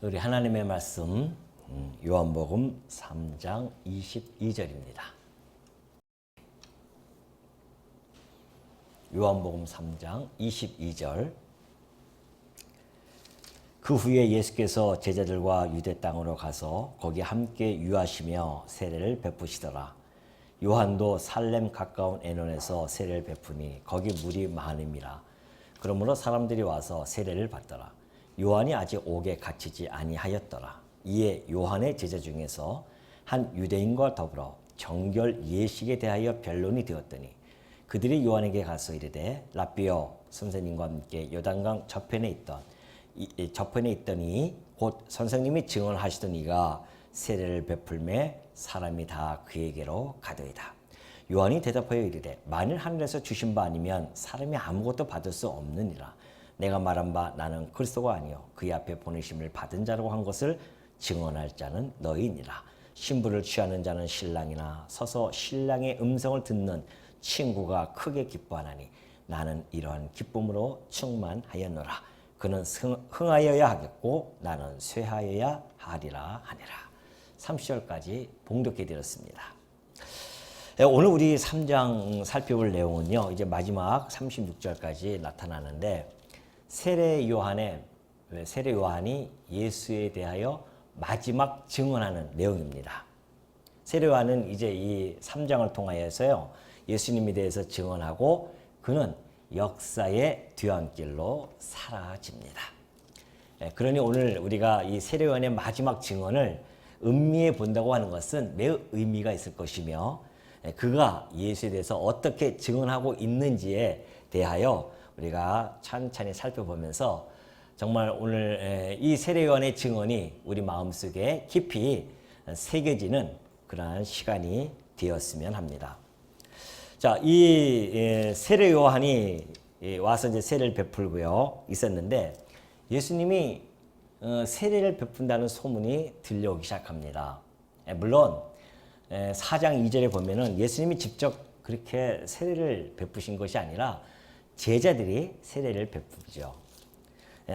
우리 하나님의 말씀 요한복음 3장 22절입니다. 요한복음 3장 22절. 그 후에 예수께서 제자들과 유대 땅으로 가서 거기 함께 유하시며 세례를 베푸시더라. 요한도 살렘 가까운 에논에서 세례를 베푸니 거기 물이 많음이라. 그러므로 사람들이 와서 세례를 받더라. 요한이 아직 옥에 갇히지 아니하였더라. 이에 요한의 제자 중에서 한 유대인과 더불어 정결 예식에 대하여 변론이 되었더니 그들이 요한에게 가서 이르되 랍비여, 선생님과 함께 요단강 저편에 있더니 곧 선생님이 증언하시던 이가 세례를 베풀매 사람이 다 그에게로 가더이다. 요한이 대답하여 이르되 만일 하늘에서 주신 바 아니면 사람이 아무것도 받을 수 없느니라. 내가 말한 바 나는 그리스도가 아니요 그의 앞에 보내심을 받은 자라고 한 것을 증언할 자는 너희니라. 신부를 취하는 자는 신랑이나 서서 신랑의 음성을 듣는 친구가 크게 기뻐하나니 나는 이러한 기쁨으로 충만하였노라. 그는 흥하여야 하겠고 나는 쇠하여야 하리라 하니라. 30절까지 봉독해 드렸습니다. 오늘 우리 3장 살펴볼 내용은요, 이제 마지막 36절까지 나타나는데 세례 요한이 예수에 대하여 마지막 증언하는 내용입니다. 세례 요한은 이제 이 3장을 통하여서요, 예수님에 대해서 증언하고 그는 역사의 뒤안길로 사라집니다. 그러니 오늘 우리가 이 세례 요한의 마지막 증언을 음미해 본다고 하는 것은 매우 의미가 있을 것이며 그가 예수에 대해서 어떻게 증언하고 있는지에 대하여 우리가 찬찬히 살펴보면서 정말 오늘 이 세례 요한의 증언이 우리 마음속에 깊이 새겨지는 그러한 시간이 되었으면 합니다. 자, 이 세례 요한이 와서 이제 세례를 베풀고요 있었는데 예수님이 세례를 베푼다는 소문이 들려오기 시작합니다. 물론 4장 2절에 보면은 예수님이 직접 그렇게 세례를 베푸신 것이 아니라 제자들이 세례를 베푸죠.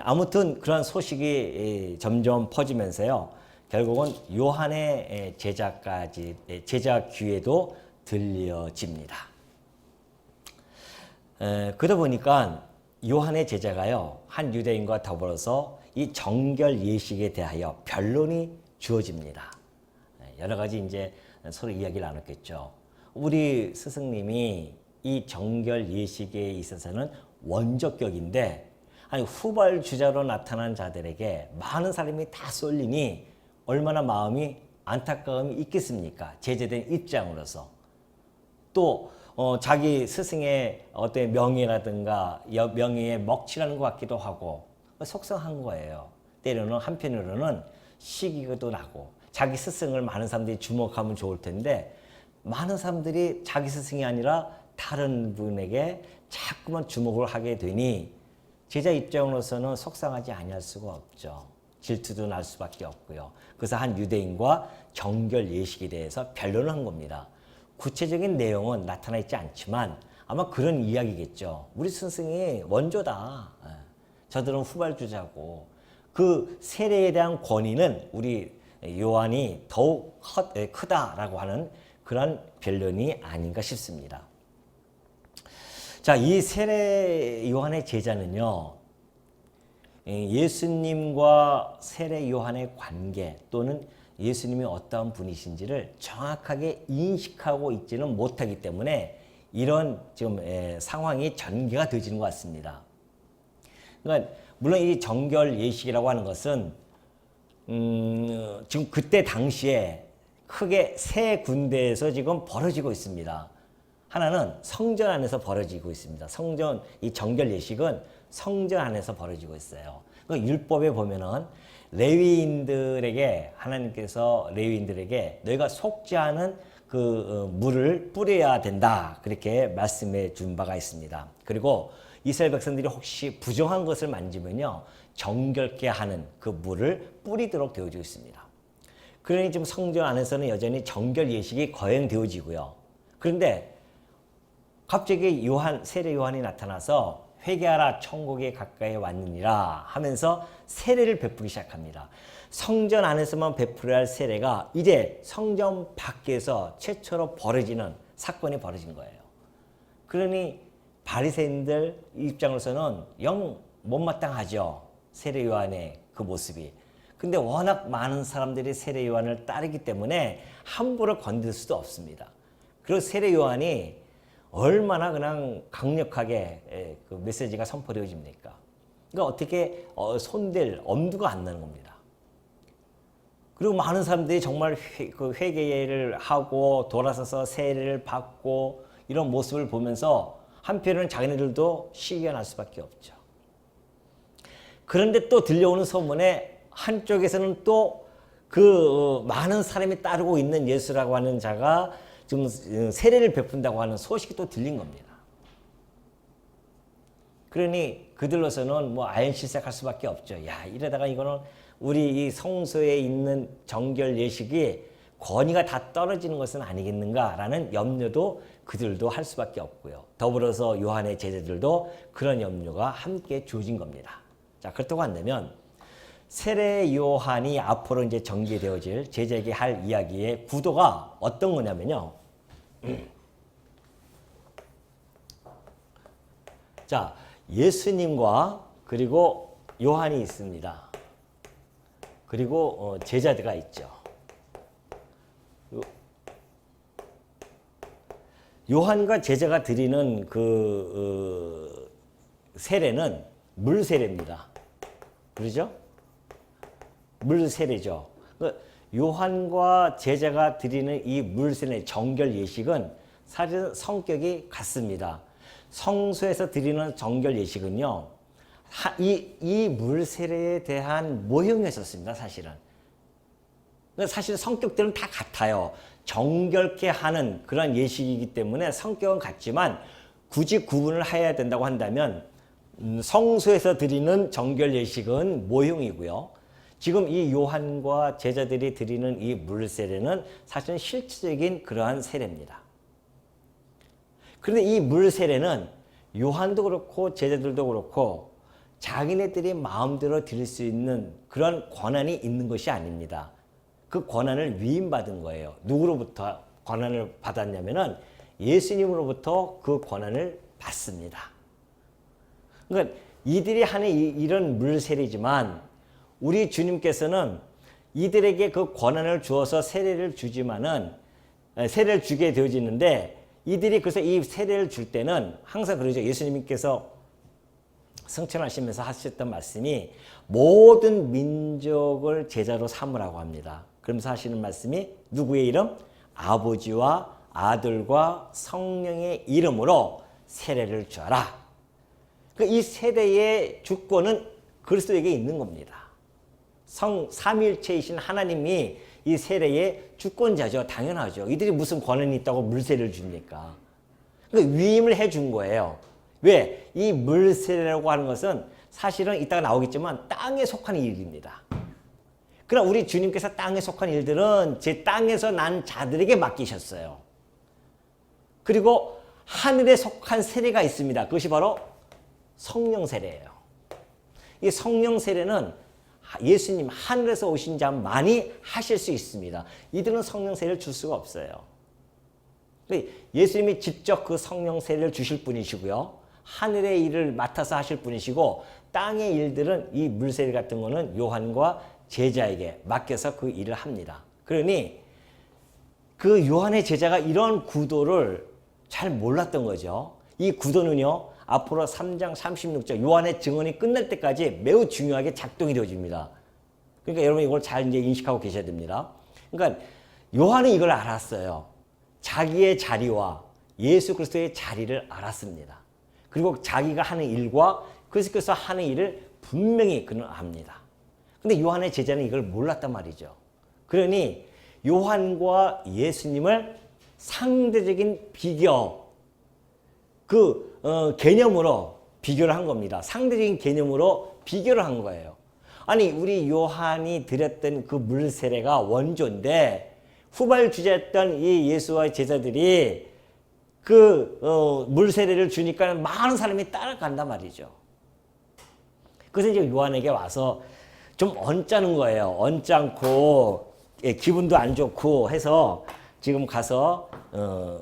아무튼 그런 소식이 점점 퍼지면서요, 결국은 요한의 제자 귀에도 들려집니다. 그러다 보니까 요한의 제자가요, 한 유대인과 더불어서 이 정결 예식에 대하여 변론이 주어집니다. 여러 가지 이제 서로 이야기를 나눴겠죠. 우리 스승님이 이 정결 예식에 있어서는 원조격인데, 아니 후발주자로 나타난 자들에게 많은 사람이 다 쏠리니 얼마나 마음이 안타까움이 있겠습니까? 제재된 입장으로서. 또 자기 스승의 어떤 명예라든가 명예에 먹칠하는 것 같기도 하고 속상한 거예요. 때로는 한편으로는 시기도 나고 자기 스승을 많은 사람들이 주목하면 좋을 텐데 많은 사람들이 자기 스승이 아니라 다른 분에게 자꾸만 주목을 하게 되니 제자 입장으로서는 속상하지 아니할 수가 없죠. 질투도 날 수밖에 없고요. 그래서 한 유대인과 정결 예식에 대해서 변론을 한 겁니다. 구체적인 내용은 나타나 있지 않지만 아마 그런 이야기겠죠. 우리 스승이 원조다. 저들은 후발주자고 그 세례에 대한 권위는 우리 요한이 더욱 크다라고 하는 그런 변론이 아닌가 싶습니다. 자, 이 세례 요한의 제자는요, 예수님과 세례 요한의 관계 또는 예수님이 어떠한 분이신지를 정확하게 인식하고 있지는 못하기 때문에 이런 지금 상황이 전개가 되어지는 것 같습니다. 그러니까 물론 이 정결 예식이라고 하는 것은 지금 그때 당시에 크게 세 군데에서 지금 벌어지고 있습니다. 하나는 성전 안에서 벌어지고 있습니다. 이 정결 예식은 성전 안에서 벌어지고 있어요. 그 율법에 보면은 하나님께서 레위인들에게 너희가 속지 않은 그 물을 뿌려야 된다, 그렇게 말씀해 준 바가 있습니다. 그리고 이스라엘 백성들이 혹시 부정한 것을 만지면요, 정결케 하는 그 물을 뿌리도록 되어지고 있습니다. 그러니 지금 성전 안에서는 여전히 정결 예식이 거행되어지고요. 그런데 갑자기 세례 요한이 나타나서 회개하라 천국에 가까이 왔느니라 하면서 세례를 베푸기 시작합니다. 성전 안에서만 베풀어야 할 세례가 이제 성전 밖에서 최초로 벌어지는 사건이 벌어진 거예요. 그러니 바리새인들 입장으로서는 영 못마땅하죠. 세례 요한의 그 모습이. 근데 워낙 많은 사람들이 세례 요한을 따르기 때문에 함부로 건들 수도 없습니다. 그리고 세례 요한이 얼마나 그냥 강력하게 그 메시지가 선포되어집니까? 그러니까 어떻게 손댈 엄두가 안 나는 겁니다. 그리고 많은 사람들이 정말 회개를 하고 돌아서서 세례를 받고 이런 모습을 보면서 한편으로는 자기네들도 시기가 날 수밖에 없죠. 그런데 또 들려오는 소문에 한쪽에서는 또 그 많은 사람이 따르고 있는 예수라고 하는 자가 좀 세례를 베푼다고 하는 소식이 또 들린 겁니다. 그러니 그들로서는 뭐 아연실색할 수밖에 없죠. 야, 이러다가 이거는 우리 이 성소에 있는 정결 예식이 권위가 다 떨어지는 것은 아니겠는가라는 염려도 그들도 할 수밖에 없고요. 더불어서 요한의 제자들도 그런 염려가 함께 주어진 겁니다. 자, 그렇다고 한다면 세례 요한이 앞으로 이제 전개되어질 제자에게 할 이야기의 구도가 어떤 거냐면요. 자, 예수님과 그리고 요한이 있습니다. 그리고 제자들가 있죠. 요한과 제자가 드리는 그 세례는 물 세례입니다. 그러죠? 물 세례죠. 요한과 제자가 드리는 이 물 세례 정결 예식은 사실 성격이 같습니다. 성소에서 드리는 정결 예식은요, 이 물 세례에 대한 모형이었습니다. 사실은. 사실 성격들은 다 같아요. 정결케 하는 그런 예식이기 때문에 성격은 같지만 굳이 구분을 해야 된다고 한다면 성소에서 드리는 정결 예식은 모형이고요. 지금 이 요한과 제자들이 드리는 이 물 세례는 사실은 실질적인 그러한 세례입니다. 그런데 이 물 세례는 요한도 그렇고 제자들도 그렇고 자기네들이 마음대로 드릴 수 있는 그런 권한이 있는 것이 아닙니다. 그 권한을 위임받은 거예요. 누구로부터 권한을 받았냐면은 예수님으로부터 그 권한을 받습니다. 그러니까 이들이 하는 이런 물 세례지만 우리 주님께서는 이들에게 그 권한을 주어서 세례를 주지만은 세례를 주게 되어지는데 이들이 그래서 이 세례를 줄 때는 항상 그러죠. 예수님께서 승천하시면서 하셨던 말씀이 모든 민족을 제자로 삼으라고 합니다. 그러면서 하시는 말씀이 누구의 이름? 아버지와 아들과 성령의 이름으로 세례를 주어라. 이 세례의 주권은 그리스도에게 있는 겁니다. 삼위일체이신 하나님이 이 세례의 주권자죠. 당연하죠. 이들이 무슨 권한이 있다고 물세례를 줍니까? 그러니까 위임을 해준 거예요. 왜? 이 물세례라고 하는 것은 사실은 이따가 나오겠지만 땅에 속한 일입니다. 그러나 우리 주님께서 땅에 속한 일들은 제 땅에서 난 자들에게 맡기셨어요. 그리고 하늘에 속한 세례가 있습니다. 그것이 바로 성령 세례예요. 이 성령 세례는 예수님 하늘에서 오신 자만이 하실 수 있습니다. 이들은 성령 세례를 줄 수가 없어요. 예수님이 직접 그 성령 세례를 주실 분이시고요. 하늘의 일을 맡아서 하실 분이시고 땅의 일들은 이 물세례 같은 거는 요한과 제자에게 맡겨서 그 일을 합니다. 그러니 그 요한의 제자가 이런 구도를 잘 몰랐던 거죠. 이 구도는요. 앞으로 3장 36절 요한의 증언이 끝날 때까지 매우 중요하게 작동이 되어집니다. 그러니까 여러분 이걸 잘 이제 인식하고 계셔야 됩니다. 그러니까 요한은 이걸 알았어요. 자기의 자리와 예수 그리스도의 자리를 알았습니다. 그리고 자기가 하는 일과 그리스도께서 하는 일을 분명히 그는 압니다. 근데 요한의 제자는 이걸 몰랐단 말이죠. 그러니 요한과 예수님을 상대적인 비교, 개념으로 비교를 한 겁니다. 상대적인 개념으로 비교를 한 거예요. 아니, 우리 요한이 드렸던 그 물세례가 원조인데 후발주자였던 이 예수와 제자들이 물 세례를 주니까 많은 사람이 따라간단 말이죠. 그래서 이제 요한에게 와서 좀 언짢은 거예요. 언짢고 기분도 안 좋고 해서 지금 가서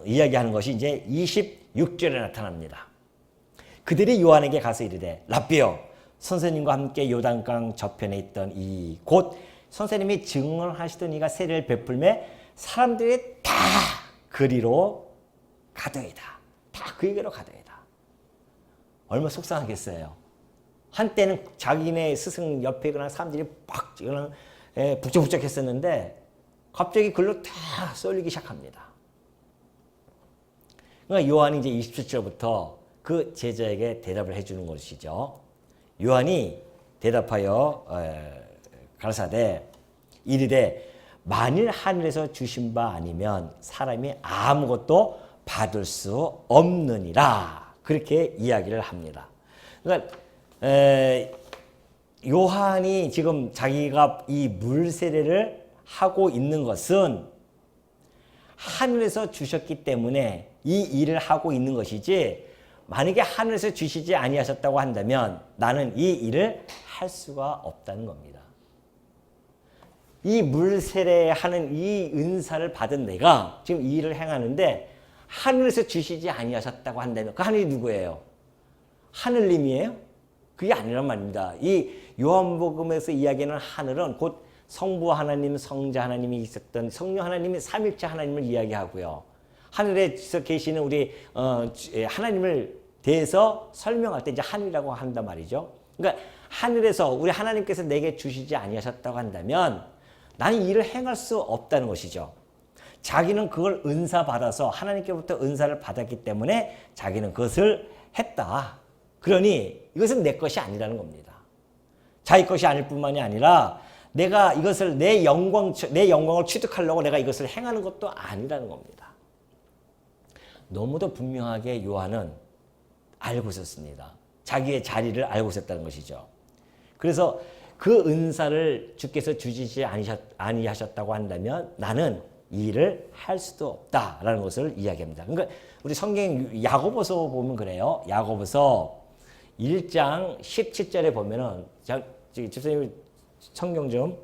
이야기하는 것이 이제 26절에 나타납니다. 그들이 요한에게 가서 이르되 랍비여 선생님과 함께 요단강 저편에 있던 이 곧 선생님이 증언하시던 이가 세례를 베풀매 사람들이 다 그리로 가더이다. 다 그에게로 가더이다. 얼마나 속상하겠어요. 한때는 자기네 스승 옆에 그냥 사람들이 막 그냥 북적북적했었는데 갑자기 글로 다 쏠리기 시작합니다. 그러니까 요한이 이제 27절부터 그 제자에게 대답을 해주는 것이죠. 요한이 대답하여 가라사대 이르되 만일 하늘에서 주신 바 아니면 사람이 아무것도 받을 수 없느니라. 그렇게 이야기를 합니다. 그러니까 요한이 지금 자기가 이 물 세례를 하고 있는 것은 하늘에서 주셨기 때문에 이 일을 하고 있는 것이지, 만약에 하늘에서 주시지 아니하셨다고 한다면 나는 이 일을 할 수가 없다는 겁니다. 이 물 세례하는 이 은사를 받은 내가 지금 이 일을 행하는데 하늘에서 주시지 아니하셨다고 한다면 그 하늘이 누구예요? 하늘님이에요? 그게 아니란 말입니다. 이 요한복음에서 이야기하는 하늘은 곧 성부 하나님, 성자 하나님이 있었던 성령 하나님이 삼일체 하나님을 이야기하고요. 하늘에서 계시는 우리 하나님을 대해서 설명할 때 이제 하늘이라고 한단 말이죠. 그러니까 하늘에서 우리 하나님께서 내게 주시지 아니하셨다고 한다면 나는 이를 행할 수 없다는 것이죠. 자기는 그걸 은사 받아서 하나님께부터 은사를 받았기 때문에 자기는 그것을 했다. 그러니 이것은 내 것이 아니라는 겁니다. 자기 것이 아닐 뿐만이 아니라 내가 이것을 내 영광을 취득하려고 내가 이것을 행하는 것도 아니라는 겁니다. 너무도 분명하게 요한은 알고 있었습니다. 자기의 자리를 알고 있었다는 것이죠. 그래서 그 은사를 주께서 주시지 아니하셨다고 한다면 나는 이 일을 할 수도 없다라는 것을 이야기합니다. 그러니까 우리 성경 야고보서 보면 그래요. 야고보서 1장 17절에 보면은 집사님 성경 좀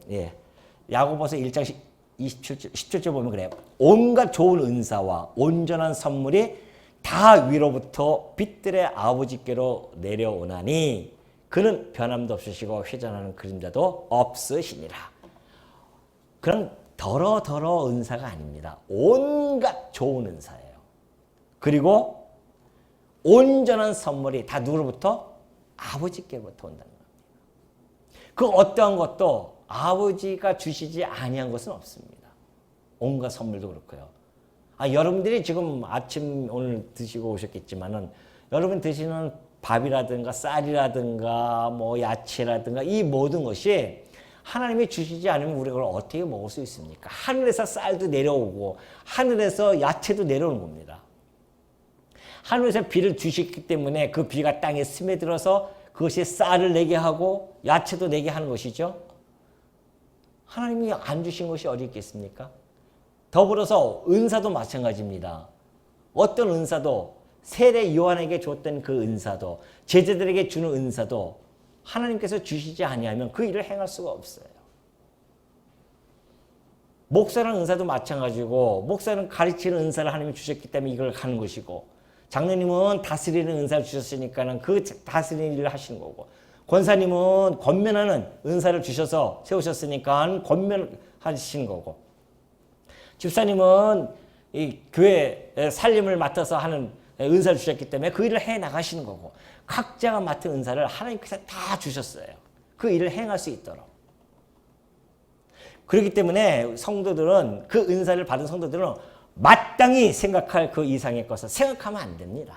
야고보서 1장 17절 보면 그래요. 온갖 좋은 은사와 온전한 선물이 다 위로부터 빛들의 아버지께로 내려오나니 그는 변함도 없으시고 회전하는 그림자도 없으시니라. 그런 더러더러 은사가 아닙니다. 온갖 좋은 은사예요. 그리고 온전한 선물이 다 누구로부터? 아버지께로부터 온다는 겁니다. 그 어떠한 것도 아버지가 주시지 아니한 것은 없습니다. 온갖 선물도 그렇고요. 여러분들이 지금 아침 오늘 드시고 오셨겠지만은 여러분 드시는 밥이라든가 쌀이라든가 뭐 야채라든가 이 모든 것이 하나님이 주시지 않으면 우리가 그걸 어떻게 먹을 수 있습니까? 하늘에서 쌀도 내려오고 하늘에서 야채도 내려오는 겁니다. 하늘에서 비를 주셨기 때문에 그 비가 땅에 스며들어서 그것이 쌀을 내게 하고 야채도 내게 하는 것이죠. 하나님이 안 주신 것이 어디 있겠습니까? 더불어서 은사도 마찬가지입니다. 어떤 은사도 세례 요한에게 줬던 그 은사도 제자들에게 주는 은사도 하나님께서 주시지 아니하면 그 일을 행할 수가 없어요. 목사라는 은사도 마찬가지고 목사는 가르치는 은사를 하나님이 주셨기 때문에 이걸 하는 것이고 장로님은 다스리는 은사를 주셨으니까 그 다스리는 일을 하시는 거고 권사님은 권면하는 은사를 주셔서 세우셨으니까 권면하시는 거고 집사님은 이 교회 살림을 맡아서 하는 은사를 주셨기 때문에 그 일을 해 나가시는 거고 각자가 맡은 은사를 하나님께서 다 주셨어요. 그 일을 행할 수 있도록. 그렇기 때문에 성도들은 그 은사를 받은 성도들은 마땅히 생각할 그 이상의 것을 생각하면 안 됩니다.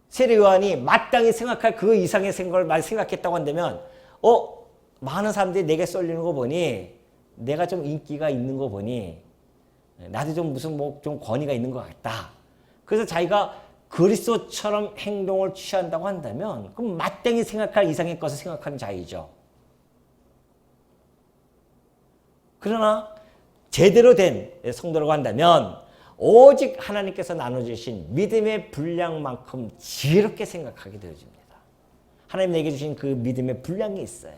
세례 요한이 마땅히 생각할 그 이상의 생각을 생각했다고 한다면 많은 사람들이 내게 쏠리는 거 보니 내가 좀 인기가 있는 거 보니 나도 좀 무슨 좀 권위가 있는 것 같다. 그래서 자기가 그리스도처럼 행동을 취한다고 한다면 그럼 마땅히 생각할 이상의 것을 생각하는 자이죠. 그러나 제대로 된 성도라고 한다면 오직 하나님께서 나눠주신 믿음의 분량만큼 지혜롭게 생각하게 되어집니다. 하나님 내게 주신 그 믿음의 분량이 있어요.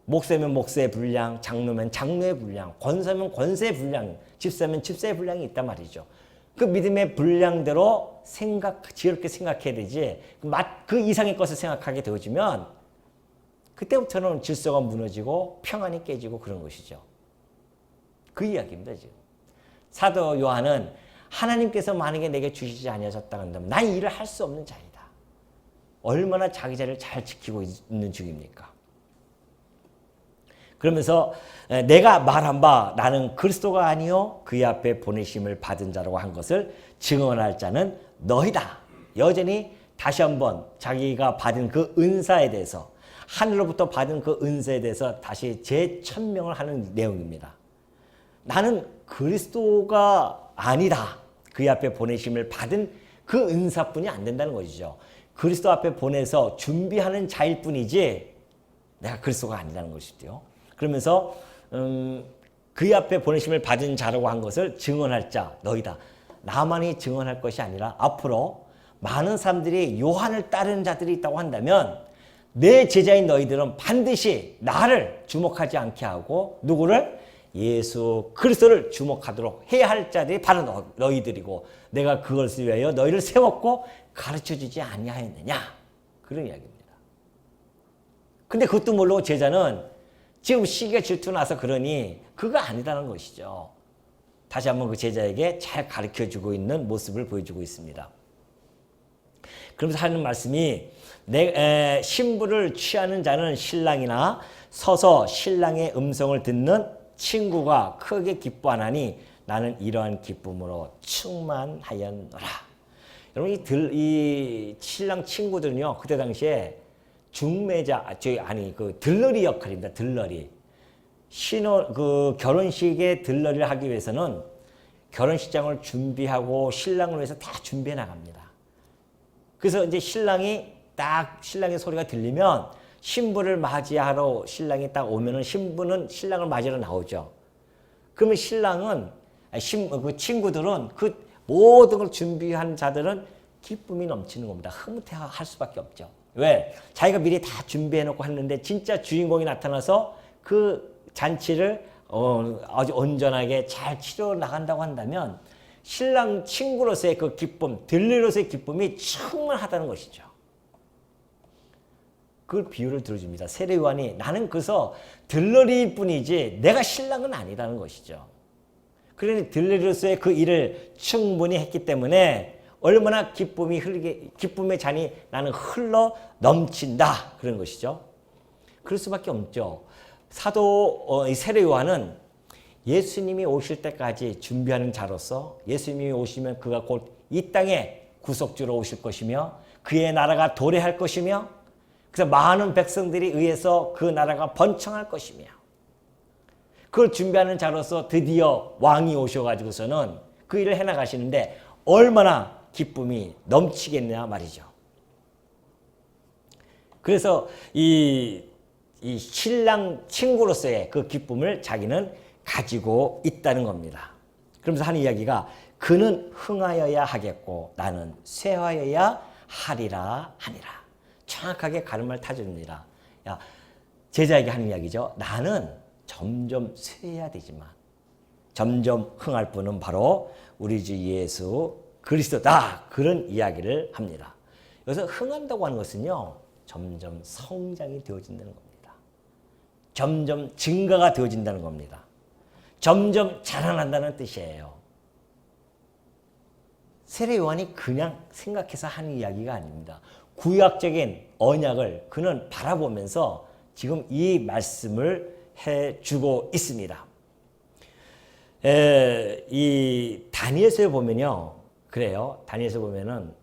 목사면 목사의 분량, 장로면 장로의 분량, 권사면 권세의 분량, 집사면 집사의 분량이 있단 말이죠. 그 믿음의 분량대로 지혜롭게 생각해야 되지, 그 이상의 것을 생각하게 되어지면 그때부터는 질서가 무너지고 평안이 깨지고 그런 것이죠. 그 이야기입니다. 지금 사도 요한은 하나님께서 만약에 내게 주시지 아니하셨다 한다면 난 일을 할 수 없는 자이다. 얼마나 자기 자리를 잘 지키고 있는 중입니까? 그러면서 내가 말한 바 나는 그리스도가 아니요 그의 앞에 보내심을 받은 자라고 한 것을 증언할 자는 너희다. 여전히 다시 한번 자기가 받은 그 은사에 대해서, 하늘로부터 받은 그 은사에 대해서 다시 재천명을 하는 내용입니다. 나는 그리스도가 아니다. 그의 앞에 보내심을 받은 그 은사뿐이 안 된다는 것이죠. 그리스도 앞에 보내서 준비하는 자일 뿐이지 내가 그리스도가 아니라는 것이죠. 그러면서 그의 앞에 보내심을 받은 자라고 한 것을 증언할 자 너희다. 나만이 증언할 것이 아니라 앞으로 많은 사람들이 요한을 따르는 자들이 있다고 한다면 내 제자인 너희들은 반드시 나를 주목하지 않게 하고 누구를? 예수 그리스도를 주목하도록 해야 할 자들이 바로 너희들이고 내가 그것을 위하여 너희를 세웠고 가르쳐주지 아니하였느냐. 그런 이야기입니다. 근데 그것도 모르고 제자는 지금 시기가 질투 나서 그러니 그거 아니라는 것이죠. 다시 한번 그 제자에게 잘 가르쳐주고 있는 모습을 보여주고 있습니다. 그러면서 하는 말씀이 신부를 취하는 자는 신랑이나 서서 신랑의 음성을 듣는 친구가 크게 기뻐하나니 나는 이러한 기쁨으로 충만하였노라. 여러분 이 신랑 친구들은요 그때 당시에 그 들러리 역할입니다. 들러리. 결혼식에 들러리를 하기 위해서는 결혼식장을 준비하고 신랑을 위해서 다 준비해 나갑니다. 그래서 이제 신랑의 소리가 들리면 신부를 맞이하러 신랑이 딱 오면은 신부는 신랑을 맞이하러 나오죠. 그러면 그 친구들은 그 모든 걸 준비한 자들은 기쁨이 넘치는 겁니다. 흐뭇해할 수밖에 없죠. 왜? 자기가 미리 다 준비해놓고 했는데 진짜 주인공이 나타나서 그 잔치를 아주 온전하게 잘 치러 나간다고 한다면 신랑 친구로서의 그 기쁨, 들리로서의 기쁨이 충만하다는 것이죠. 그 비유를 들어줍니다. 세례 요한이 나는 그래서 들러리일 뿐이지 내가 신랑은 아니라는 것이죠. 그러니 들러리로서의 그 일을 충분히 했기 때문에 얼마나 기쁨의 잔이 나는 흘러 넘친다. 그런 것이죠. 그럴 수밖에 없죠. 세례 요한은 예수님이 오실 때까지 준비하는 자로서 예수님이 오시면 그가 곧 이 땅에 구속주로 오실 것이며 그의 나라가 도래할 것이며 그래서 많은 백성들이 의해서 그 나라가 번창할 것이며 그걸 준비하는 자로서 드디어 왕이 오셔가지고서는 그 일을 해나가시는데 얼마나 기쁨이 넘치겠냐 말이죠. 그래서 이 신랑 친구로서의 그 기쁨을 자기는 가지고 있다는 겁니다. 그러면서 하는 이야기가 그는 흥하여야 하겠고 나는 쇠하여야 하리라 하니라. 정확하게 가름을 타줍니다. 제자에게 하는 이야기죠. 나는 점점 쇠해야 되지만 점점 흥할 분은 바로 우리 주 예수 그리스도다. 그런 이야기를 합니다. 여기서 흥한다고 하는 것은요. 점점 성장이 되어진다는 겁니다. 점점 증가가 되어진다는 겁니다. 점점 자라난다는 뜻이에요. 세례 요한이 그냥 생각해서 하는 이야기가 아닙니다. 구약적인 언약을 그는 바라보면서 지금 이 말씀을 해주고 있습니다. 이 다니엘서에 보면요. 그래요. 다니엘서 보면은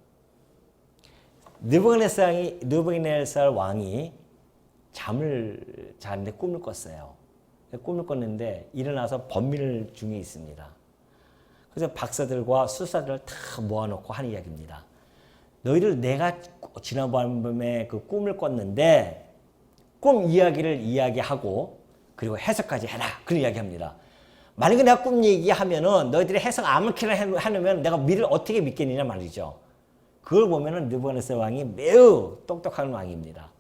느부갓네살 왕이 잠을 자는데 꿈을 꿨어요. 꿈을 꿨는데 일어나서 번민을 중에 있습니다. 그래서 박사들과 수사들을 다 모아놓고 하는 이야기입니다. 너희들 내가 지난밤에 그 꿈을 꿨는데 꿈 이야기를 이야기하고 그리고 해석까지 해라. 그런 이야기합니다. 만약에 내가 꿈 얘기하면은 너희들이 해석 아무렇게나 해놓으면 내가 미를 어떻게 믿겠느냐 말이죠. 그걸 보면은 느부갓네살 왕이 매우 똑똑한 왕입니다.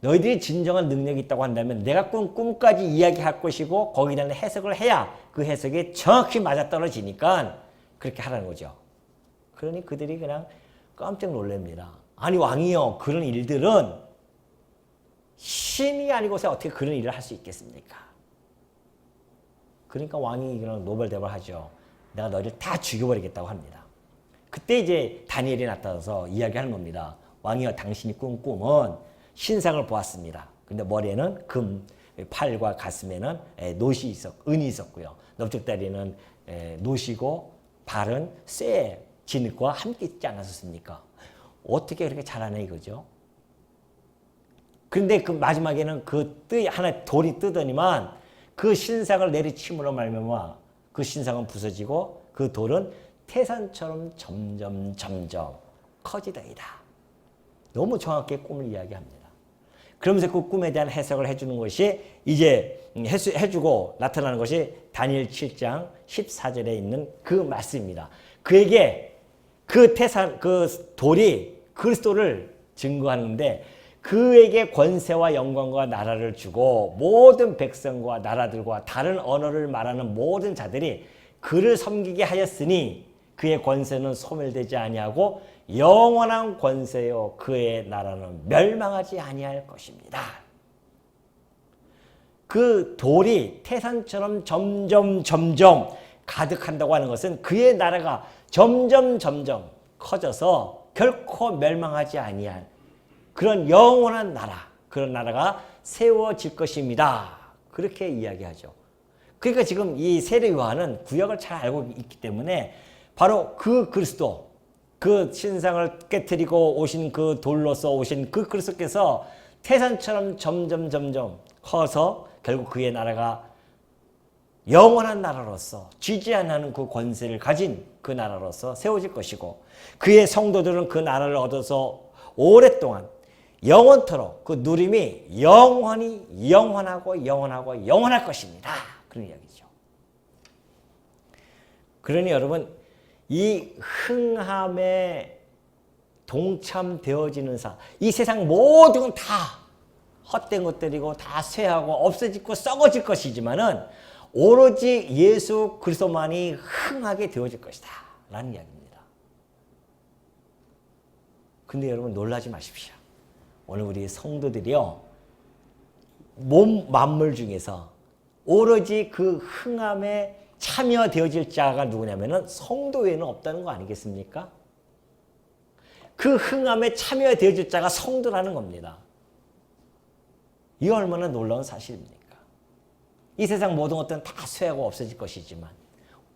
너희들이 진정한 능력이 있다고 한다면 내가 꿈까지 이야기할 것이고 거기에 대한 해석을 해야 그 해석이 정확히 맞아떨어지니까 그렇게 하라는 거죠. 그러니 그들이 그냥 깜짝 놀랍니다. 아니 왕이요, 그런 일들은 신이 아니고서 어떻게 그런 일을 할 수 있겠습니까? 그러니까 왕이 그런 노발대발 하죠. 내가 너희를 다 죽여버리겠다고 합니다. 그때 이제 다니엘이 나타나서 이야기하는 겁니다. 왕이여, 당신이 꾼 꿈은 신상을 보았습니다. 근데 머리에는 금, 팔과 가슴에는 은이 있었고요. 넓적다리는 노시고 발은 쇠 진흙과 함께 있지 않았습니까? 어떻게 그렇게 잘하네 이거죠. 그런데 그 마지막에는 하나 돌이 뜨더니만 그 신상을 내리침으로 말미암아 그 신상은 부서지고 그 돌은 태산처럼 점점 커지더이다. 너무 정확하게 꿈을 이야기합니다. 그러면서 그 꿈에 대한 해석을 해주는 것이 이제 해주고 나타나는 것이 다니엘 7장 14절에 있는 그 말씀입니다. 그에게 그 돌이 그리스도를 증거하는데 그에게 권세와 영광과 나라를 주고 모든 백성과 나라들과 다른 언어를 말하는 모든 자들이 그를 섬기게 하였으니 그의 권세는 소멸되지 아니하고 영원한 권세요 그의 나라는 멸망하지 아니할 것입니다. 그 돌이 태산처럼 점점 가득한다고 하는 것은 그의 나라가 점점 커져서 결코 멸망하지 아니할 그런 영원한 나라, 그런 나라가 세워질 것입니다. 그렇게 이야기하죠. 그러니까 지금 이 세례 요한은 구약을 잘 알고 있기 때문에 바로 그 그리스도, 그 신상을 깨트리고 오신 그 돌로서 오신 그 그리스도께서 태산처럼 점점 커서 결국 그의 나라가 영원한 나라로서 쥐지 않는 그 권세를 가진 그 나라로서 세워질 것이고 그의 성도들은 그 나라를 얻어서 오랫동안 영원토록 그 누림이 영원하고 영원할 것입니다. 그런 이야기죠. 그러니 여러분 이 흥함에 동참되어지는 이 세상 모든 건 다 헛된 것들이고 다 쇠하고 없어지고 썩어질 것이지만은 오로지 예수 그리스도만이 흥하게 되어질 것이다 라는 이야기입니다. 근데 여러분 놀라지 마십시오. 오늘 우리 성도들이요 만물 중에서 오로지 그 흥함에 참여되어질 자가 누구냐면은 성도 외에는 없다는 거 아니겠습니까? 그 흥함에 참여되어질 자가 성도라는 겁니다. 이 얼마나 놀라운 사실입니까? 이 세상 모든 것들은 다 쇠하고 없어질 것이지만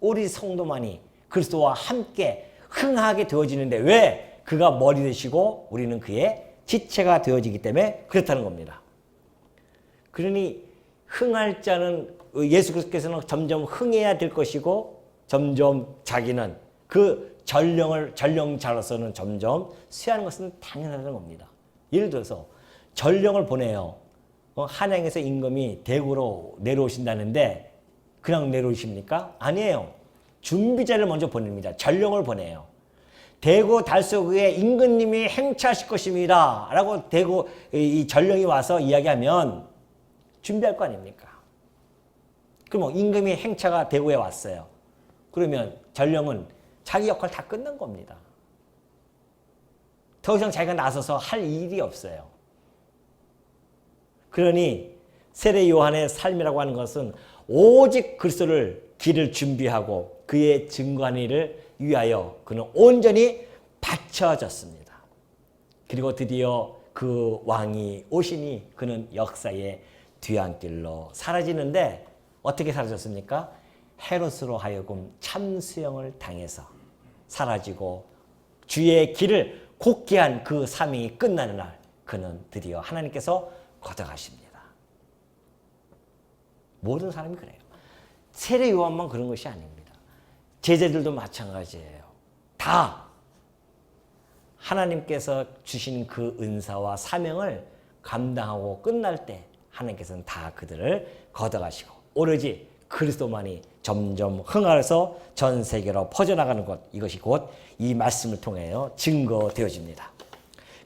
우리 성도만이 그리스도와 함께 흥하게 되어지는데 왜? 그가 머리 되시고 우리는 그의 지체가 되어지기 때문에 그렇다는 겁니다. 그러니 흥할 자는 예수 그리스도께서는 점점 흥해야 될 것이고 점점 자기는 그 전령자로서는 점점 쇠하는 것은 당연하다는 겁니다. 예를 들어서 전령을 보내요. 한양에서 임금이 대구로 내려오신다는데 그냥 내려오십니까? 아니에요. 준비자를 먼저 보냅니다. 전령을 보내요. 대구 달서구에 임금님이 행차하실 것입니다. 라고 대구 이 전령이 와서 이야기하면 준비할 거 아닙니까? 그럼 임금이 행차가 대구에 왔어요. 그러면 전령은 자기 역할 다 끝난 겁니다. 더 이상 자기가 나서서 할 일이 없어요. 그러니 세례 요한의 삶이라고 하는 것은 오직 그리스도를 길을 준비하고 그의 증거하는 일을 위하여 그는 온전히 바쳐졌습니다. 그리고 드디어 그 왕이 오시니 그는 역사의 뒤안길로 사라지는데 어떻게 사라졌습니까? 헤롯으로 하여금 참수형을 당해서 사라지고 주의 길을 곧게 한 그 삶이 끝나는 날 그는 드디어 하나님께서 걷어가십니다. 모든 사람이 그래요. 세례 요한만 그런 것이 아닙니다. 제자들도 마찬가지예요. 다 하나님께서 주신 그 은사와 사명을 감당하고 끝날 때 하나님께서는 다 그들을 걷어가시고 오로지 그리스도만이 점점 흥하여서 전 세계로 퍼져나가는 것, 이것이 곧 이 말씀을 통해 증거되어집니다.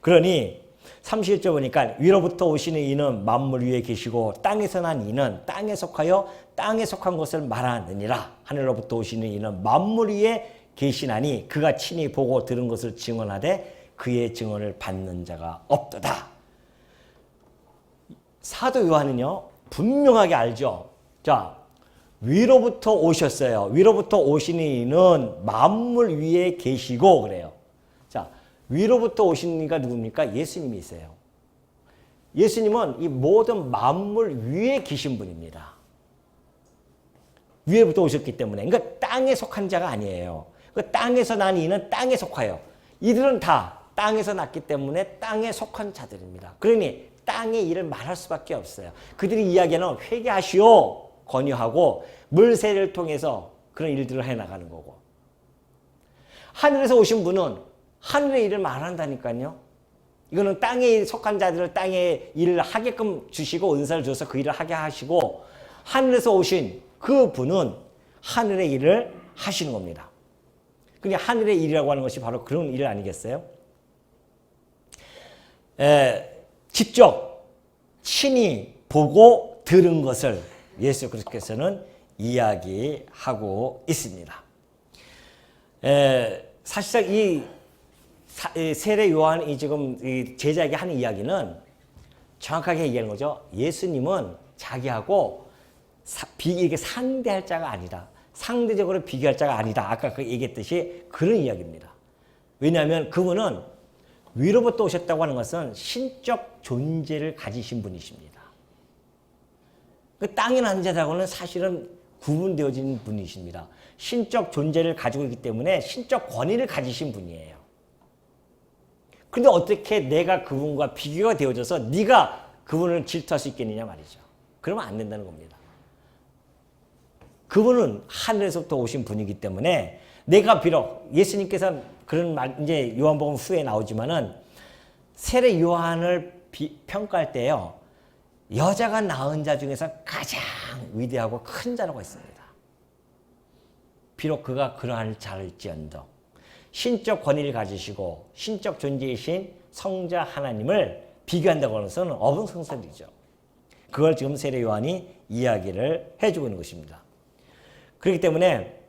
그러니 31절 보니까 위로부터 오시는 이는 만물 위에 계시고 땅에서 난 이는 땅에 속하여 땅에 속한 것을 말하느니라. 하늘로부터 오시는 이는 만물 위에 계시나니 그가 친히 보고 들은 것을 증언하되 그의 증언을 받는 자가 없도다. 사도 요한은요 분명하게 알죠. 자, 위로부터 오셨어요. 위로부터 오시는 이는 만물 위에 계시고 그래요. 자, 위로부터 오시는 이가 누굽니까? 예수님이세요. 예수님은 이 모든 만물 위에 계신 분입니다. 위에부터 오셨기 때문에. 그러니까 땅에 속한 자가 아니에요. 그러니까 땅에서 난 이는 땅에 속하여. 이들은 다 땅에서 났기 때문에 땅에 속한 자들입니다. 그러니 땅의 일을 말할 수밖에 없어요. 그들이 이야기는 회개하시오 권유하고 물세례를 통해서 그런 일들을 해나가는 거고, 하늘에서 오신 분은 하늘의 일을 말한다니까요. 이거는 땅에 속한 자들을 땅의 일을 하게끔 주시고 은사를 줘서 그 일을 하게 하시고, 하늘에서 오신 그 분은 하늘의 일을 하시는 겁니다. 그러니까 하늘의 일이라고 하는 것이 바로 그런 일 아니겠어요? 직접 친히 보고 들은 것을 예수 그리스도께서는 이야기하고 있습니다. 사실상 이 세례 요한이 지금 제자에게 하는 이야기는 정확하게 얘기하는 거죠. 예수님은 자기하고 이게 상대할 자가 아니다. 상대적으로 비교할 자가 아니다. 아까 그 얘기했듯이 그런 이야기입니다. 왜냐하면 그분은 위로부터 오셨다고 하는 것은 신적 존재를 가지신 분이십니다. 그 땅에 난 자라고는 사실은 구분되어진 분이십니다. 신적 존재를 가지고 있기 때문에 신적 권위를 가지신 분이에요. 그런데 어떻게 내가 그분과 비교가 되어져서 네가 그분을 질투할 수 있겠느냐 말이죠. 그러면 안 된다는 겁니다. 그분은 하늘에서부터 오신 분이기 때문에 내가 비록 예수님께서 그런 말 이제 요한복음 후에 나오지만은 세례 요한을 평가할 때요, 여자가 낳은 자 중에서 가장 위대하고 큰 자라고 했습니다. 비록 그가 그러할 자일지언정 신적 권위를 가지시고 신적 존재이신 성자 하나님을 비교한다고 하는 것은 어불성설이죠. 그걸 지금 세례 요한이 이야기를 해주고 있는 것입니다. 그렇기 때문에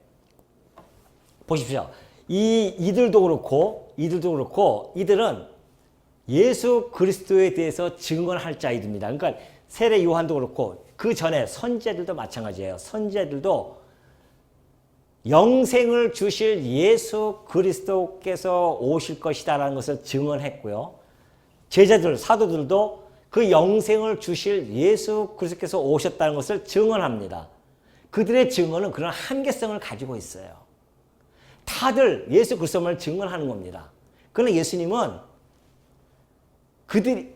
보십시오. 이들도 그렇고 이들은 예수 그리스도에 대해서 증언할 자이듭니다. 그러니까 세례 요한도 그렇고 그 전에 선지자들도 마찬가지예요. 선지자들도 영생을 주실 예수 그리스도께서 오실 것이다라는 것을 증언했고요. 제자들, 사도들도 그 영생을 주실 예수 그리스도께서 오셨다는 것을 증언합니다. 그들의 증언은 그런 한계성을 가지고 있어요. 다들 예수 그리스도만 증언하는 겁니다. 그러나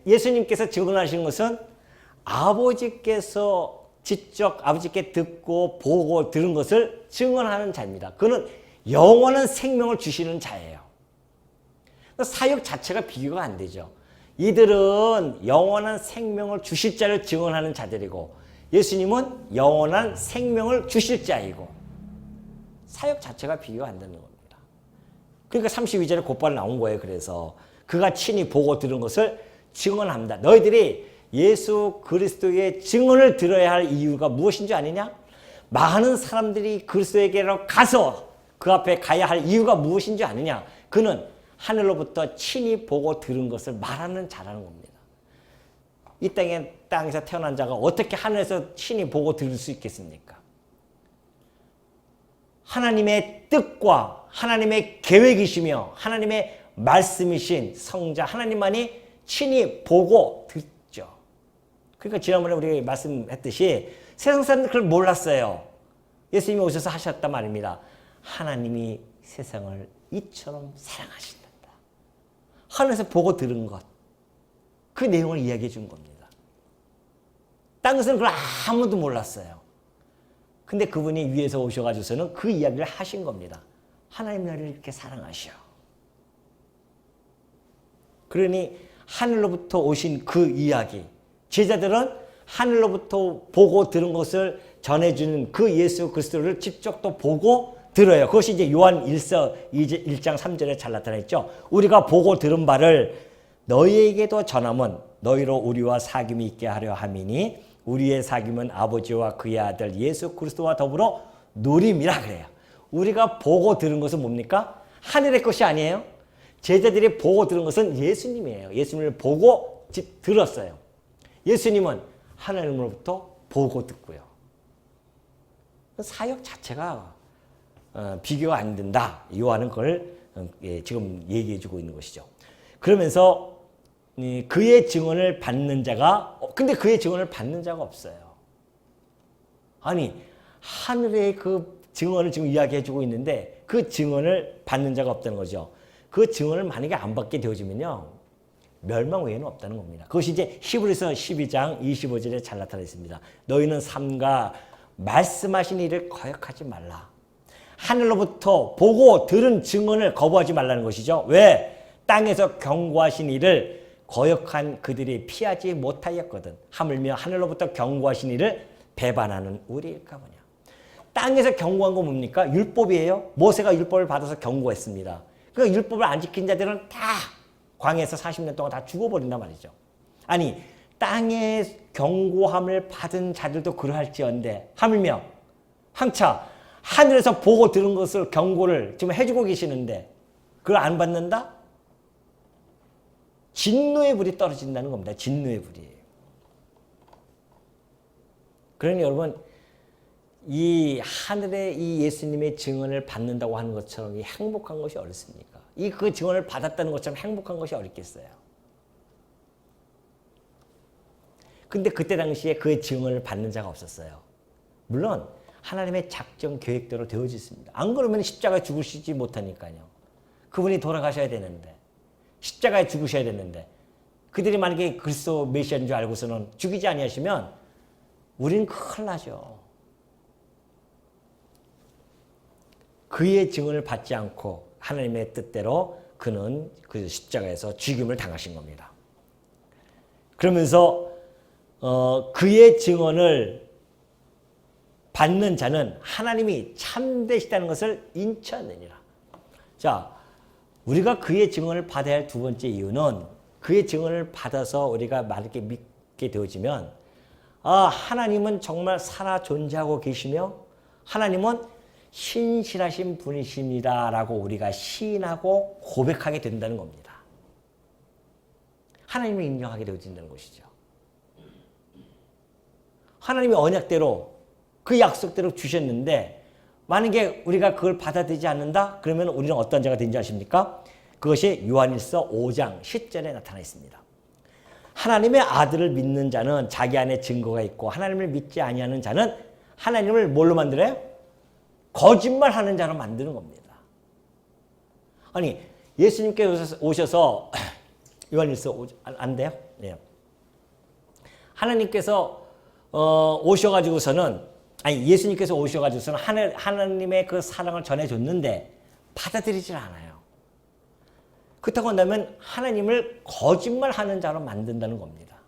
예수님께서 증언하시는 것은 아버지께서 직접 아버지께 듣고 보고 들은 것을 증언하는 자입니다. 그는 영원한 생명을 주시는 자예요. 사역 자체가 비교가 안 되죠. 이들은 영원한 생명을 주실 자를 증언하는 자들이고 예수님은 영원한 생명을 주실 자이고 사역 자체가 비교가 안 되는 겁니다. 그러니까 32절에 곧바로 나온 거예요. 그래서 그가 친히 보고 들은 것을 증언합니다. 너희들이 예수 그리스도의 증언을 들어야 할 이유가 무엇인 줄 아느냐? 많은 사람들이 그리스도에게로 가서 그 앞에 가야 할 이유가 무엇인 줄 아느냐? 그는 하늘로부터 친히 보고 들은 것을 말하는 자라는 겁니다. 이 땅에서 태어난 자가 어떻게 하늘에서 친히 보고 들을 수 있겠습니까? 하나님의 뜻과 하나님의 계획이시며 하나님의 말씀이신 성자 하나님만이 친히 보고 듣죠. 그러니까 지난번에 우리 말씀했듯이 세상 사람들 그걸 몰랐어요. 예수님이 오셔서 하셨단 말입니다. 하나님이 세상을 이처럼 사랑하신다. 하늘에서 보고 들은 것. 그 내용을 이야기해 준 겁니다. 딴 것은 그걸 아무도 몰랐어요. 근데 그분이 위에서 오셔가지고서는 그 이야기를 하신 겁니다. 하나님 나를 이렇게 사랑하셔. 그러니 하늘로부터 오신 그 이야기. 제자들은 하늘로부터 보고 들은 것을 전해주는 그 예수 그리스도를 직접 또 보고 들어요. 그것이 이제 요한 1장 3절에 잘 나타나 있죠. 우리가 보고 들은 바를 너희에게도 전하면 너희로 우리와 사귐이 있게 하려 함이니 우리의 사귐은 아버지와 그의 아들 예수 그리스도와 더불어 누림이라 그래요. 우리가 보고 들은 것은 뭡니까? 하늘의 것이 아니에요. 제자들이 보고 들은 것은 예수님이에요. 예수님을 보고 들었어요. 예수님은 하나님으로부터 보고 듣고요. 사역 자체가 비교가 안 된다. 요한은 그걸 지금 얘기해 주고 있는 것이죠. 그러면서 그의 증언을 받는 자가 근데 그의 증언을 받는 자가 없어요. 아니 하늘의 그 증언을 지금 이야기해 주고 있는데 그 증언을 받는 자가 없다는 거죠. 그 증언을 만약에 안 받게 되어지면요 멸망 외에는 없다는 겁니다. 그것이 이제 히브리서 12장 25절에 잘 나타나 있습니다. 너희는 삼가 말씀하신 일을 거역하지 말라. 하늘로부터 보고 들은 증언을 거부하지 말라는 것이죠. 왜? 땅에서 경고하신 일을 거역한 그들이 피하지 못하였거든. 하물며 하늘로부터 경고하신 일을 배반하는 우리일까 보냐. 땅에서 경고한 거 뭡니까? 율법이에요. 모세가 율법을 받아서 경고했습니다. 그 율법을 안 지킨 자들은 다 광야에서 40년 동안 다 죽어버린단 말이죠. 아니 땅의 경고함을 받은 자들도 그러할지언데 하물며 항차 하늘에서 보고 들은 것을 경고를 지금 해주고 계시는데 그걸 안 받는다? 진노의 불이 떨어진다는 겁니다. 진노의 불이. 그러니 여러분 이 하늘의 이 예수님의 증언을 받는다고 하는 것처럼 이 행복한 것이 어렵습니까? 이 그 증언을 받았다는 것처럼 행복한 것이 어렵겠어요? 근데 그때 당시에 그 증언을 받는 자가 없었어요. 물론 하나님의 작정 계획대로 되어졌습니다. 안 그러면 십자가에 죽으시지 못하니까요. 그분이 돌아가셔야 되는데 십자가에 죽으셔야 되는데 그들이 만약에 그리스도 메시아인 줄 알고서는 죽이지 아니하시면 우리는 큰일 나죠. 그의 증언을 받지 않고 하나님의 뜻대로 그는 그 십자가에서 죽임을 당하신 겁니다. 그러면서 그의 증언을 받는 자는 하나님이 참되시다는 것을 인치하느니라. 자, 우리가 그의 증언을 받아야 할 두 번째 이유는 그의 증언을 받아서 우리가 말게 믿게 되어지면 하나님은 정말 살아 존재하고 계시며 하나님은 신실하신 분이십니다 라고 우리가 시인하고 고백하게 된다는 겁니다. 하나님을 인정하게 되어진다는 것이죠. 하나님이 언약대로 그 약속대로 주셨는데 만약에 우리가 그걸 받아들이지 않는다? 그러면 우리는 어떤 자가 된지 아십니까? 그것이 요한일서 5장 10절에 나타나 있습니다. 하나님의 아들을 믿는 자는 자기 안에 증거가 있고 하나님을 믿지 아니하는 자는 하나님을 뭘로 만들어요? 거짓말하는 자로 만드는 겁니다. 아니 예수님께서 오셔서 요한일서 5장 안 돼요? 네. 하나님께서 오셔가지고서는 예수님께서 오셔가지고서는 하나님의 그 사랑을 전해줬는데 받아들이질 않아요. 그렇다고 한다면 하나님을 거짓말하는 자로 만든다는 겁니다.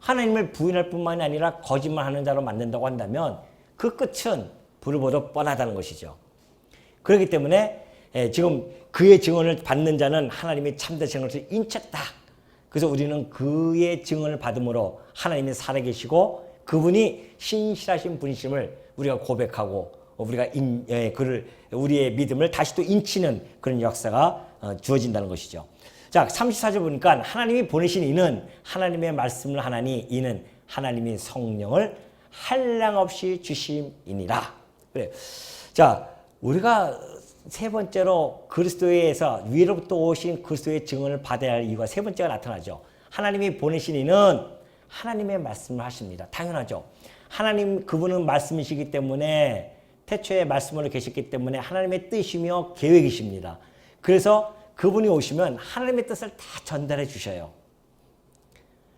하나님을 부인할 뿐만이 아니라 거짓말하는 자로 만든다고 한다면 그 끝은 불을 보듯 뻔하다는 것이죠. 그렇기 때문에 지금 그의 증언을 받는 자는 하나님이 참되신 것을 인쳤다. 그래서 우리는 그의 증언을 받음으로 하나님이 살아계시고 그분이 신실하신 분이심을 우리가 고백하고 우리가 우리의 믿음을 다시 또 인치는 그런 역사가 주어진다는 것이죠. 자, 34절 보니까 하나님이 보내신 이는 하나님의 말씀을 하나니 이는 하나님이 성령을 한량없이 주심이니라. 그래. 자, 우리가 세 번째로 그리스도에서 위로부터 오신 그리스도의 증언을 받아야 할 이유가 세 번째가 나타나죠. 하나님이 보내신 이는 하나님의 말씀을 하십니다. 당연하죠. 하나님 그분은 말씀이시기 때문에 태초에 말씀으로 계셨기 때문에 하나님의 뜻이며 계획이십니다. 그래서 그분이 오시면 하나님의 뜻을 다 전달해 주셔요.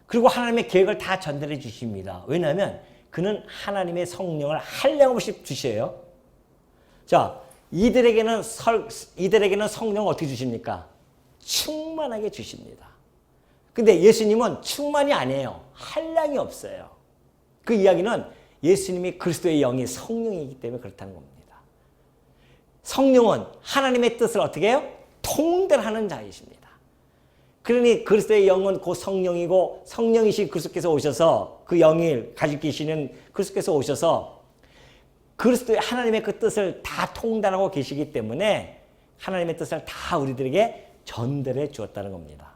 그리고 하나님의 계획을 다 전달해 주십니다. 왜냐하면 그는 하나님의 성령을 한량없이 주셔요. 자, 이들에게는 성령을 어떻게 주십니까? 충만하게 주십니다. 근데 예수님은 충만이 아니에요. 한량이 없어요. 그 이야기는 예수님이 그리스도의 영이 성령이기 때문에 그렇다는 겁니다. 성령은 하나님의 뜻을 어떻게 해요? 통달하는 자이십니다. 그러니 그리스도의 영은 곧 성령이고 성령이신 그리스도께서 오셔서 그 영을 가지고 계시는 그리스도께서 오셔서 그리스도의 하나님의 그 뜻을 다 통달하고 계시기 때문에 하나님의 뜻을 다 우리들에게 전달해 주었다는 겁니다.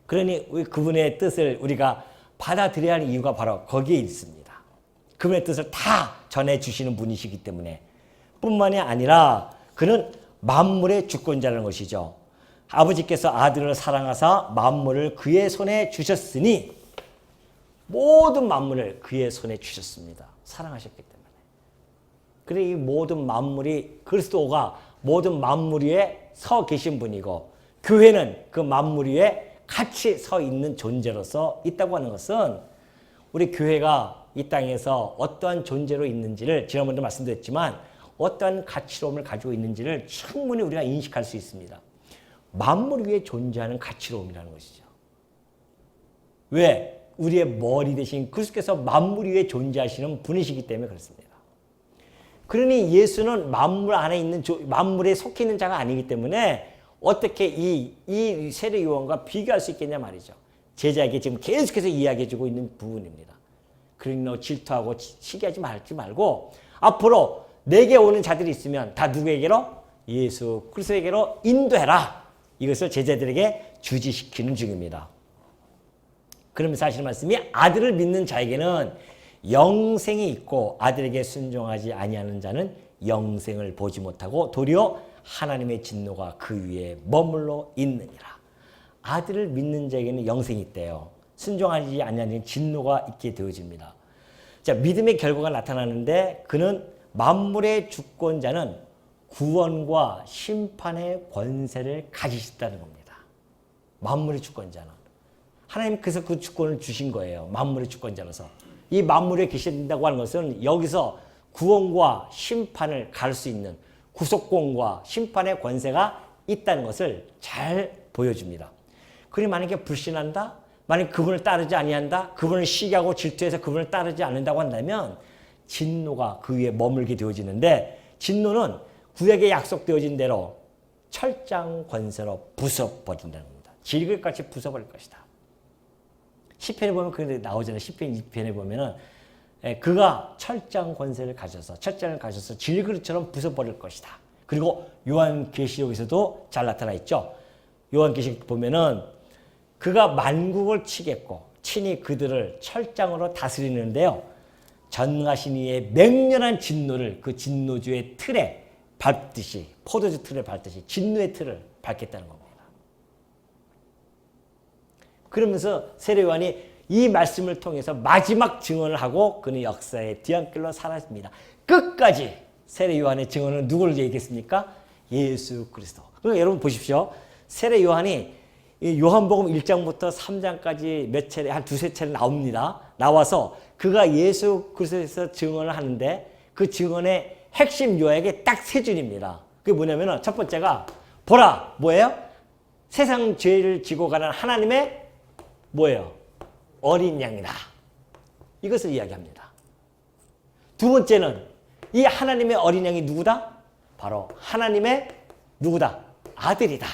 그러니 그분의 뜻을 우리가 받아들여야 하는 이유가 바로 거기에 있습니다. 그분의 뜻을 다 전해주시는 분이시기 때문에 뿐만이 아니라 그는 만물의 주권자라는 것이죠. 아버지께서 아들을 사랑하사 만물을 그의 손에 주셨으니 모든 만물을 그의 손에 주셨습니다. 사랑하셨기 때문에. 그래 이 모든 만물이 그리스도가 모든 만물 위에 서 계신 분이고 교회는 그 만물 위에 같이 서 있는 존재로서 있다고 하는 것은 우리 교회가 이 땅에서 어떠한 존재로 있는지를 지난번에도 말씀드렸지만 어떠한 가치로움을 가지고 있는지를 충분히 우리가 인식할 수 있습니다. 만물 위에 존재하는 가치로움이라는 것이죠. 왜? 우리의 머리 대신 그리스도께서 만물 위에 존재하시는 분이시기 때문에 그렇습니다. 그러니 예수는 만물 안에 있는 만물에 속해 있는 자가 아니기 때문에 어떻게 이 세례 요한과 비교할 수 있겠냐 말이죠. 제자에게 지금 계속해서 이야기해주고 있는 부분입니다. 그러니 너 질투하고 시기하지 말고 앞으로 내게 오는 자들이 있으면 다 누구에게로? 예수 그리스도에게로 인도해라. 이것을 제자들에게 주지시키는 중입니다. 그러면서 하시는 말씀이 아들을 믿는 자에게는 영생이 있고 아들에게 순종하지 아니하는 자는 영생을 보지 못하고 도리어 하나님의 진노가 그 위에 머물러 있느니라. 아들을 믿는 자에게는 영생이 있대요. 순종하지 아니하는 진노가 있게 되어집니다. 자, 믿음의 결과가 나타나는데 그는 만물의 주권자는 구원과 심판의 권세를 가지셨다는 겁니다. 만물의 주권자는. 하나님께서 그 주권을 주신 거예요. 만물의 주권자로서. 이 만물에 계신다고 하는 것은 여기서 구원과 심판을 갈 수 있는 구속권과 심판의 권세가 있다는 것을 잘 보여줍니다. 그리 만약에 불신한다? 만약 그분을 따르지 아니한다? 그분을 시기하고 질투해서 그분을 따르지 않는다고 한다면 진노가 그 위에 머물게 되어지는데 진노는 구약에 약속되어진 대로 철장 권세로 부숴버린다는 겁니다. 질글같이 부숴버릴 것이다. 시편에 보면 그게 나오잖아요. 시편 2편에 보면은 그가 철장 권세를 가져서 철장을 가져서 질그릇처럼 부숴버릴 것이다. 그리고 요한계시록에서도 잘 나타나 있죠. 요한계시록 보면은 그가 만국을 치겠고 친히 그들을 철장으로 다스리는데요. 전가신 이의 맹렬한 진노를 그 진노주의 틀에 밟듯이 포도주 틀에 밟듯이 진노의 틀을 밟겠다는 겁니다. 그러면서 세례 요한이 이 말씀을 통해서 마지막 증언을 하고 그는 역사의 뒤안길로 사라집니다. 끝까지 세례 요한의 증언은 누구를 얘기했습니까? 예수 그리스도. 그러니까 여러분 보십시오. 세례 요한이 요한복음 1장부터 3장까지 몇 차례, 한 두세 차례 나옵니다. 나와서 그가 예수 그리스도에서 증언을 하는데 그 증언의 핵심 요약이 딱 세 줄입니다. 그게 뭐냐면 첫 번째가 보라 뭐예요? 세상 죄를 지고 가는 하나님의 뭐예요? 어린 양이다. 이것을 이야기합니다. 두 번째는 이 하나님의 어린 양이 누구다? 바로 하나님의 누구다? 아들이다.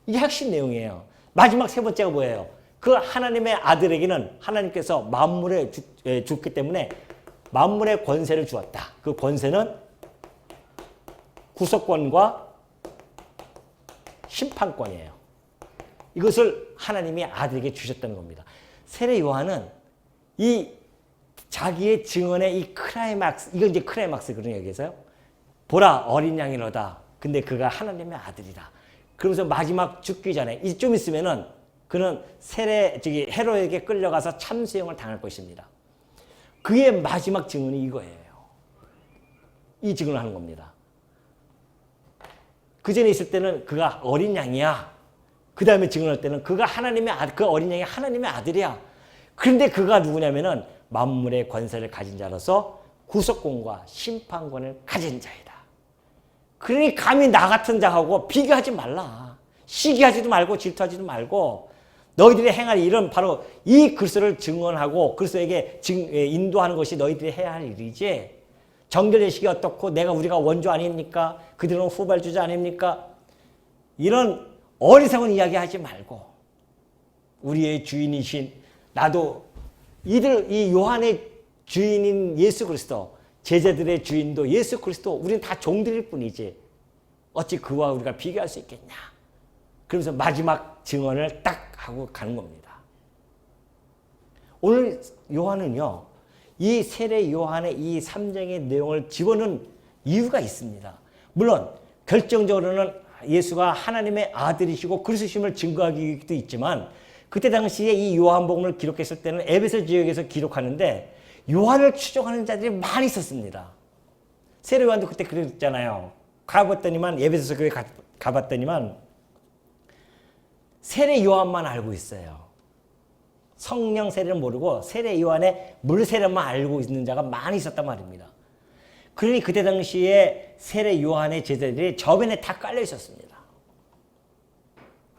이게 핵심 내용이에요. 마지막 세 번째가 뭐예요? 그 하나님의 아들에게는 하나님께서 만물에 줬기 때문에 만물의 권세를 주었다. 그 권세는 구속권과 심판권이에요. 이것을 하나님이 아들에게 주셨다는 겁니다. 세례 요한은 이 자기의 증언의 이 클라이막스, 이건 이제 클라이막스거든요, 여기서요. 보라, 어린 양이로다. 근데 그가 하나님의 아들이다. 그러면서 마지막 죽기 전에, 좀 있으면은 그는 헤롯에게 끌려가서 참수형을 당할 것입니다. 그의 마지막 증언이 이거예요. 이 증언을 하는 겁니다. 그 전에 있을 때는 그가 어린 양이야. 그 다음에 증언할 때는 그가 하나님의 아들, 그 어린 양이 하나님의 아들이야. 그런데 그가 누구냐면은 만물의 권세를 가진 자로서 구속권과 심판권을 가진 자이다. 그러니 감히 나 같은 자하고 비교하지 말라. 시기하지도 말고 질투하지도 말고 너희들이 행할 일은 바로 이 그리스도를 증언하고 그리스도에게 인도하는 것이 너희들이 해야 할 일이지. 정결례식이 어떻고 내가 우리가 원조 아닙니까? 그들은 후발주자 아닙니까? 이런 어리석은 이야기 하지 말고 우리의 주인이신 나도 이 요한의 주인인 예수 그리스도, 제자들의 주인도 예수 그리스도, 우리는 다 종들일 뿐이지 어찌 그와 우리가 비교할 수 있겠냐. 그러면서 마지막 증언을 딱 하고 가는 겁니다. 오늘 요한은요, 이 세례 요한의 이 3장의 내용을 집어넣은 이유가 있습니다. 물론 결정적으로는 예수가 하나님의 아들이시고 그리스도심을 증거하기도 있지만 그때 당시에 이 요한복음을 기록했을 때는 에베소 지역에서 기록하는데 요한을 추종하는 자들이 많이 있었습니다. 세례 요한도 그때 그랬잖아요. 가봤더니만 에베소 교회 가봤더니만 세례 요한만 알고 있어요. 성령 세례를 모르고 세례 요한의 물 세례만 알고 있는 자가 많이 있었단 말입니다. 그러니 그때 당시에 세례 요한의 제자들이 저변에 다 깔려 있었습니다.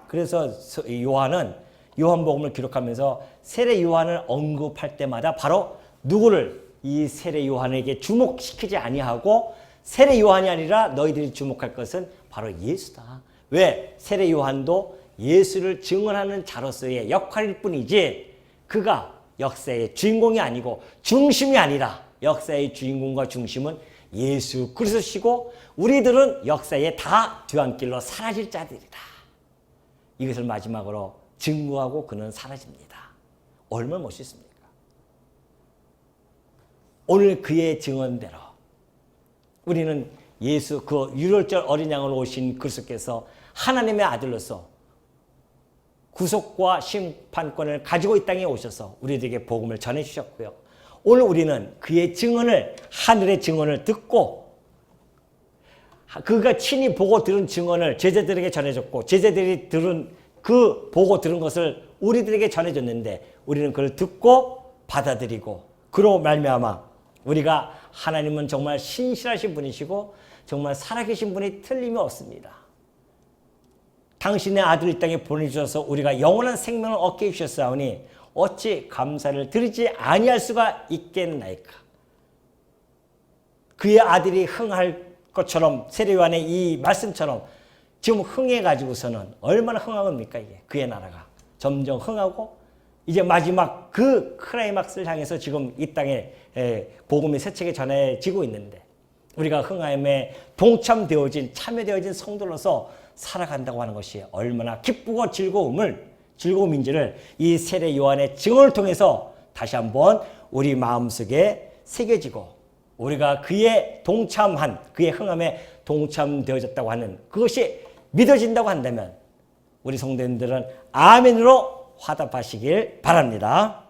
그래서 요한은 요한복음을 기록하면서 세례 요한을 언급할 때마다 바로 누구를 이 세례 요한에게 주목시키지 아니하고 세례 요한이 아니라 너희들이 주목할 것은 바로 예수다. 왜? 세례 요한도 예수를 증언하는 자로서의 역할일 뿐이지 그가 역사의 주인공이 아니고 중심이 아니라 역사의 주인공과 중심은 예수 그리스도시고 우리들은 역사에 다 뒤안길로 사라질 자들이다. 이것을 마지막으로 증거하고 그는 사라집니다. 얼마나 멋있습니까? 오늘 그의 증언대로 우리는 예수 그 유월절 어린 양으로 오신 그리스도께서 하나님의 아들로서 구속과 심판권을 가지고 이 땅에 오셔서 우리들에게 복음을 전해주셨고요. 오늘 우리는 그의 증언을 하늘의 증언을 듣고 그가 친히 보고 들은 증언을 제자들에게 전해줬고 제자들이 들은 그 보고 들은 것을 우리들에게 전해줬는데 우리는 그걸 듣고 받아들이고 그로 말미암아 우리가 하나님은 정말 신실하신 분이시고 정말 살아계신 분이 틀림이 없습니다. 당신의 아들을 이 땅에 보내주셔서 우리가 영원한 생명을 얻게 해주셨사오니 어찌 감사를 드리지 아니할 수가 있겠나이까. 그의 아들이 흥할 것처럼 세례 요한의 이 말씀처럼 지금 흥해가지고서는 얼마나 흥하겁니까 이게. 그의 나라가 점점 흥하고 이제 마지막 그 클라이막스를 향해서 지금 이 땅에 복음이 세차게 전해지고 있는데 우리가 흥함에 동참되어진 참여되어진 성도로서 살아간다고 하는 것이 얼마나 기쁘고 즐거움인지를 이 세례 요한의 증언을 통해서 다시 한번 우리 마음속에 새겨지고 우리가 그의 동참한 그의 흥함에 동참되어졌다고 하는 그것이 믿어진다고 한다면 우리 성도님들은 아멘으로 화답하시길 바랍니다.